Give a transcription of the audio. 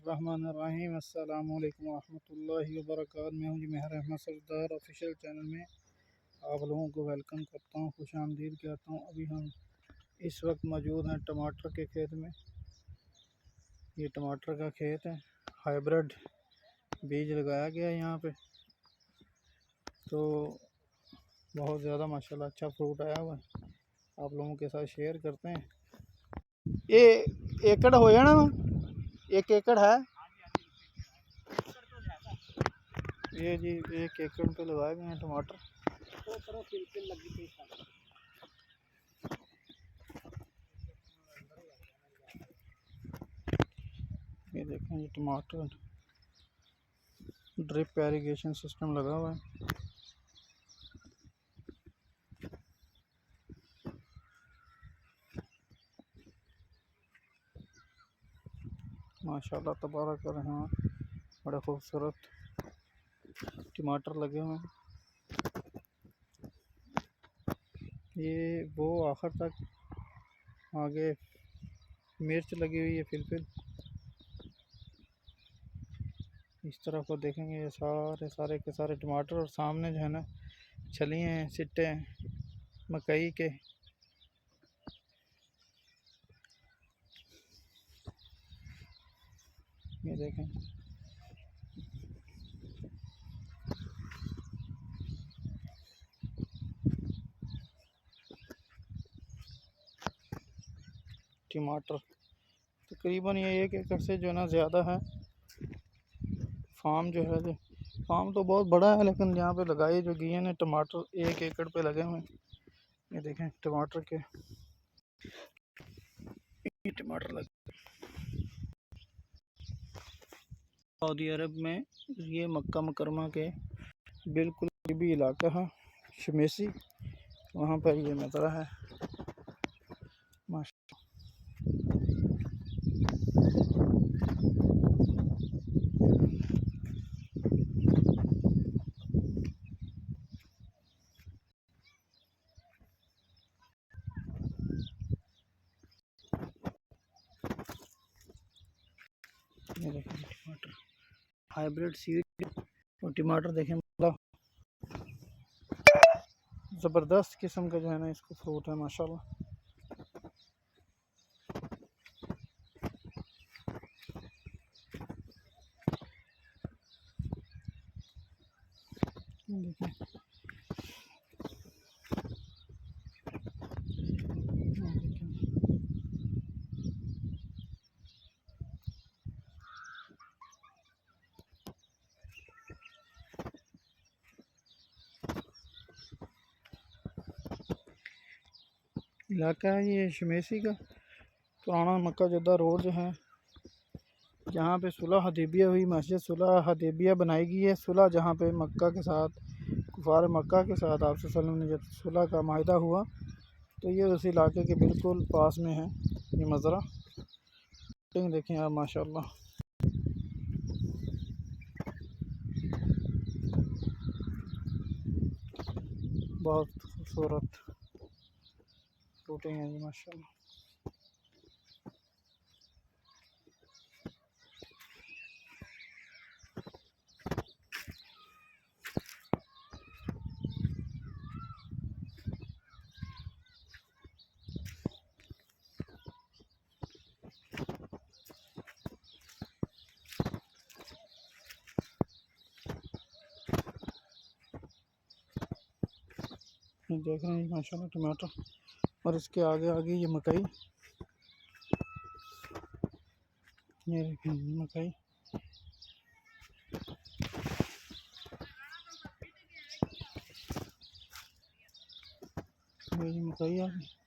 बिस्मिल्लाहिर्रहमानिर्रहीम। अस्सलामु अलैकुम वरहमतुल्लाहि वबरकातुहू। मैं हूं जी मेहर अहमद सरदार ऑफिशियल चैनल में आप लोगों को वेलकम करता हूं, खुश आमदीद कहता हूं। अभी हम इस वक्त मौजूद हैं टमाटर के खेत में। ये टमाटर का खेत है, हाइब्रिड बीज लगाया गया है यहाँ पे, तो बहुत ज़्यादा माशाल्लाह अच्छा फ्रूट आया हुआ है। आप लोगों के साथ शेयर करते हैं। ये एकड़ हो जाना, 1 एकड़ है ये जी। 1 एकड़ पे लगाए गए हैं टमाटर। ये देखें, ये टमाटर ड्रिप इरिगेशन सिस्टम लगा हुआ है। माशाल्लाह तबारक रहमान, बड़े खूबसूरत टमाटर लगे हुए हैं। ये वो आखिर तक आगे मिर्च लगी हुई है, फिलफिल। इस तरफ को देखेंगे, ये सारे के सारे टमाटर, और सामने जो है ना छलियाँ हैं, सिट्टे हैं मकई के। ये देखें, टमाटर तकरीबन ये 1 एकड़ से जो है ना ज़्यादा है। फार्म जो है, फार्म तो बहुत बड़ा है, लेकिन यहाँ पे लगाए जो गए हैं टमाटर 1 एकड़ पे लगे हुए हैं। ये देखें टमाटर के, ये टमाटर लगे सऊदी अरब में। ये मक्का मुकरमा के बिल्कुल करीबी इलाका है, शमेसी, वहाँ पर ये नज़रा है। माशा ये देखें टमाटर हाइब्रिड सीड, और टमाटर देखें ज़बरदस्त किस्म का जो है ना इसको फ्रूट है माशाल्लाह। देखें इलाका है ये शमेसी का। पुराना मक्का जद्दा रोड जो है, जहाँ पे सुलह हदीबिया हुई, मस्जिद सुलह हदीबिया बनाई गई है। सुलह जहाँ पे मक्का के साथ, कुफार मक्का के साथ आप सल्लल्लाहु अलैहि वसल्लम ने जब सुलह का माहिदा हुआ, तो ये उस इलाके के बिल्कुल पास में है ये मज़रा। देखें आप माशाल्लाह, बहुत खूबसूरत फ्रूटिंग है जी माशाल्लाह। देख रहे हैं माशाल्लाह टमाटर, और इसके आगे आगे ये मकई। ये देखें मकई, ये मकई आ गई।